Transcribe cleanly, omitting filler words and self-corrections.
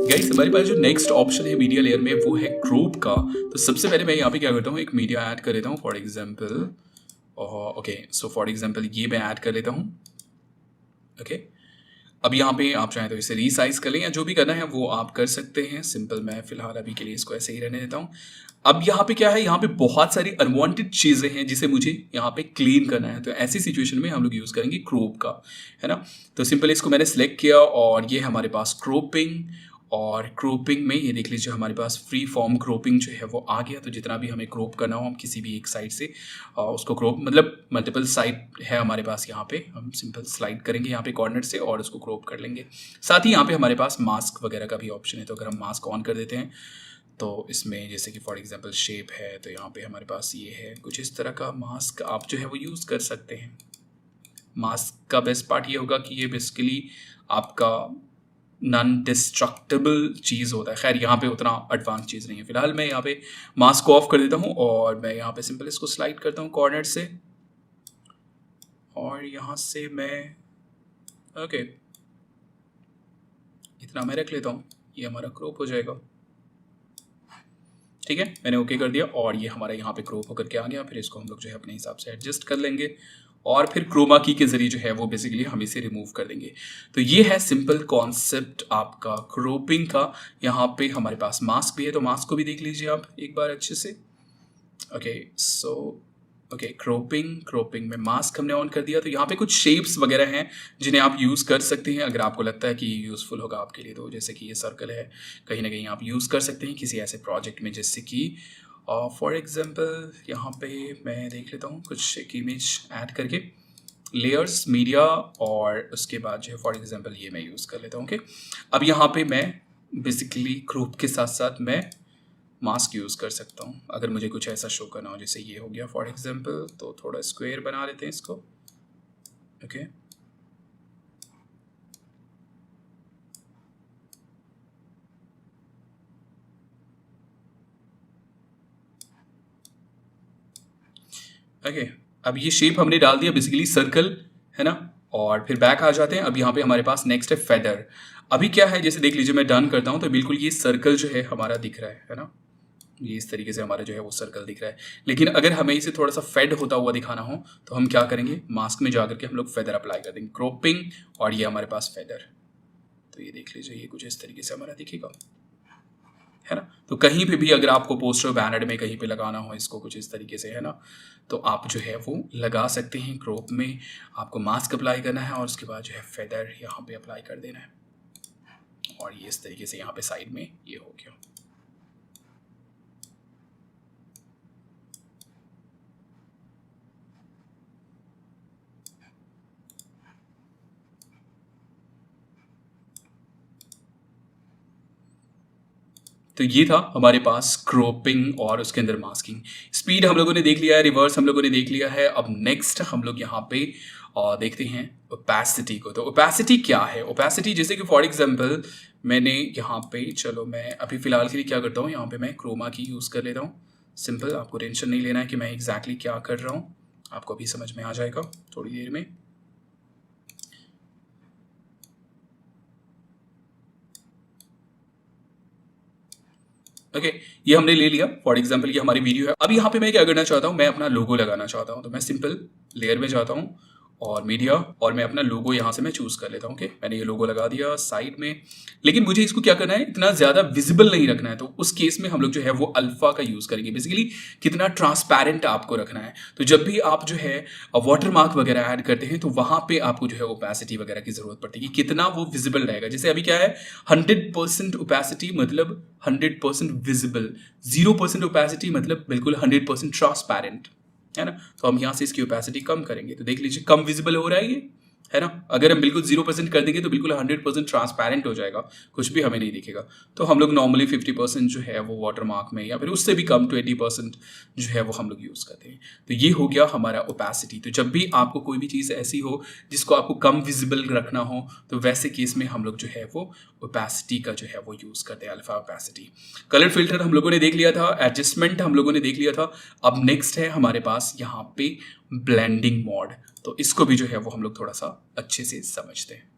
Guys हमारे पास जो next option है मीडिया लेयर में वो है क्रोप का। तो सबसे पहले मैं यहाँ पे क्या करता हूँ, एक मीडिया ऐड कर लेता हूँ for example. Okay so for example ये मैं ऐड कर लेता हूँ। ओके अब यहाँ पे आप चाहें तो इसे रीसाइज कर लें या जो भी करना है वो आप कर सकते हैं। सिंपल मैं फिलहाल अभी के लिए इसको ऐसे ही रहने देता हूँ। अब यहाँ पे क्या है, यहाँ पे बहुत सारी अनवांटेड चीज़ें हैं जिसे मुझे यहाँ पे क्लीन करना है। तो ऐसी सिचुएशन में हम लोग यूज़ करेंगे क्रोप का, है ना। तो सिंपल इसको मैंने सेलेक्ट किया और ये हमारे पास क्रोपिंग, और क्रोपिंग में ये देख लीजिए हमारे पास फ्री फॉर्म क्रोपिंग जो है वो आ गया। तो जितना भी हमें क्रोप करना हो हम किसी भी एक साइड से उसको क्रोप, मतलब मल्टीपल साइड है हमारे पास, यहाँ पे हम सिंपल स्लाइड करेंगे यहाँ पे कॉर्नर से और उसको क्रोप कर लेंगे। साथ ही यहाँ पे हमारे पास मास्क वगैरह का भी ऑप्शन है। तो अगर हम मास्क ऑन कर देते हैं तो इसमें जैसे कि फॉर एग्जांपल शेप है, तो यहाँ पे हमारे पास ये है कुछ इस तरह का मास्क आप जो है वो यूज़ कर सकते हैं। मास्क का बेस्ट पार्ट ये होगा कि ये बेसिकली आपका नॉन डिस्ट्रक्टेबल चीज़ होता है। खैर यहाँ पे उतना एडवांस चीज़ नहीं है। फिलहाल मैं यहाँ पे मास्क को ऑफ कर देता हूँ और मैं यहाँ पे सिंपल इसको स्लाइड करता हूँ कॉर्नर से, और यहाँ से मैं ओके इतना मैं रख लेता हूँ, ये हमारा क्रॉप हो जाएगा। ठीक है, मैंने ओके कर दिया और ये हमारा यहाँ पे क्रॉप होकर के आ गया। फिर इसको हम लोग जो है अपने हिसाब से एडजस्ट कर लेंगे और फिर क्रोमा की के जरिए जो है वो बेसिकली हम इसे रिमूव कर देंगे। तो ये है सिंपल कॉन्सेप्ट आपका क्रोपिंग का। यहाँ पे हमारे पास मास्क भी है, तो मास्क को भी देख लीजिए आप एक बार अच्छे से। ओके सो ओके क्रोपिंग में मास्क हमने ऑन कर दिया। तो यहाँ पे कुछ शेप्स वगैरह हैं जिन्हें आप यूज़ कर सकते हैं अगर आपको लगता है कि यूज़फुल होगा आपके लिए। तो जैसे कि ये सर्कल है, कहीं ना कहीं आप यूज़ कर सकते हैं किसी ऐसे प्रोजेक्ट में, जैसे कि फॉर एग्जांपल यहाँ पे मैं देख लेता हूँ कुछ एक इमेज ऐड करके लेयर्स मीडिया, और उसके बाद जो है फॉर एग्जांपल ये मैं यूज़ कर लेता हूँ। ओके अब यहाँ पे मैं बेसिकली क्रोप के साथ साथ मैं मास्क यूज़ कर सकता हूँ अगर मुझे कुछ ऐसा शो करना हो। जैसे ये हो गया फॉर एग्जांपल, तो थोड़ा स्क्वायर बना लेते हैं इसको। ओके ओके अब ये शेप हमने डाल दिया बेसिकली सर्कल, है ना। और फिर बैक आ जाते हैं। अब यहाँ पे हमारे पास नेक्स्ट है फेदर। अभी क्या है, जैसे देख लीजिए मैं डन करता हूँ तो बिल्कुल ये सर्कल जो है हमारा दिख रहा है ना। ये इस तरीके से हमारा जो है वो सर्कल दिख रहा है। लेकिन अगर हमें इसे थोड़ा सा फेड होता हुआ दिखाना हो तो हम क्या करेंगे, मास्क में जाकर के हम लोग फेदर अप्लाई कर देंगे, क्रोपिंग, और ये हमारे पास फेदर। तो ये देख लीजिए ये कुछ इस तरीके से हमारा दिखेगा, है ना। तो कहीं पे भी अगर आपको पोस्टर बैनर में कहीं पे लगाना हो इसको कुछ इस तरीके से, है ना, तो आप जो है वो लगा सकते हैं। क्रोप में आपको मास्क अप्लाई करना है और उसके बाद जो है फेदर यहाँ पे अप्लाई कर देना है, और ये इस तरीके से यहाँ पे साइड में ये हो गया। तो ये था हमारे पास क्रोपिंग और उसके अंदर मास्किंग। स्पीड हम लोगों ने देख लिया है, रिवर्स हम लोगों ने देख लिया है। अब नेक्स्ट हम लोग यहाँ पे देखते हैं ओपेसिटी को। तो ओपेसिटी क्या है, ओपेसिटी जैसे कि फॉर एग्जांपल मैंने यहाँ पे, चलो मैं अभी फिलहाल के लिए क्या करता हूँ, यहाँ पे मैं क्रोमा की यूज़ कर लेता हूँ। सिंपल, आपको टेंशन नहीं लेना है कि मैं एग्जैक्टली क्या कर रहा हूँ, आपको अभी समझ में आ जाएगा थोड़ी देर में। ओके ये हमने ले लिया फॉर एग्जांपल, ये हमारी वीडियो है। अब यहाँ पे मैं क्या करना चाहता हूँ, मैं अपना लोगो लगाना चाहता हूँ। तो मैं सिंपल लेयर में जाता हूँ और मीडिया, और मैं अपना लोगो यहाँ से मैं चूज कर लेता हूँ। ओके मैंने ये लोगो लगा दिया साइड में, लेकिन मुझे इसको क्या करना है, इतना ज़्यादा विजिबल नहीं रखना है। तो उस केस में हम लोग जो है वो अल्फा का यूज़ करेंगे। बेसिकली कितना ट्रांसपेरेंट आपको रखना है। तो जब भी आप जो है वाटर मार्क वगैरह ऐड करते हैं तो वहाँ पे आपको जो है ओपेसिटी वगैरह की ज़रूरत पड़ती है कि कितना वो विजिबल रहेगा। जैसे अभी क्या है 100% ओपेसिटी मतलब 100% विजिबल, 0% ओपेसिटी मतलब बिल्कुल 100% ट्रांसपेरेंट, है ना। तो हम यहाँ से इसकी ओपेसिटी कम करेंगे तो देख लीजिए कम विजिबल हो रहा है ये, है ना। अगर हम बिल्कुल 0% कर देंगे तो बिल्कुल 100% ट्रांसपेरेंट हो जाएगा, कुछ भी हमें नहीं दिखेगा। तो हम लोग नॉर्मली 50% जो है वो वाटर मार्क में, या फिर उससे भी कम 20% जो है वो हम लोग यूज़ करते हैं। तो ये हो गया हमारा ओपेसिटी। तो जब भी आपको कोई भी चीज़ ऐसी हो जिसको आपको कम विजिबल रखना हो तो वैसे केस में हम लोग जो है वो ओपेसिटी का जो है वो यूज़ करते हैं, अल्फा ओपेसिटी। कलर फिल्टर हम लोगों ने देख लिया था, एडजस्टमेंट हम लोगों ने देख लिया था। अब नेक्स्ट है हमारे पास यहाँ पे ब्लेंडिंग मोड। तो इसको भी जो है वो हम लोग थोड़ा सा अच्छे से समझते हैं।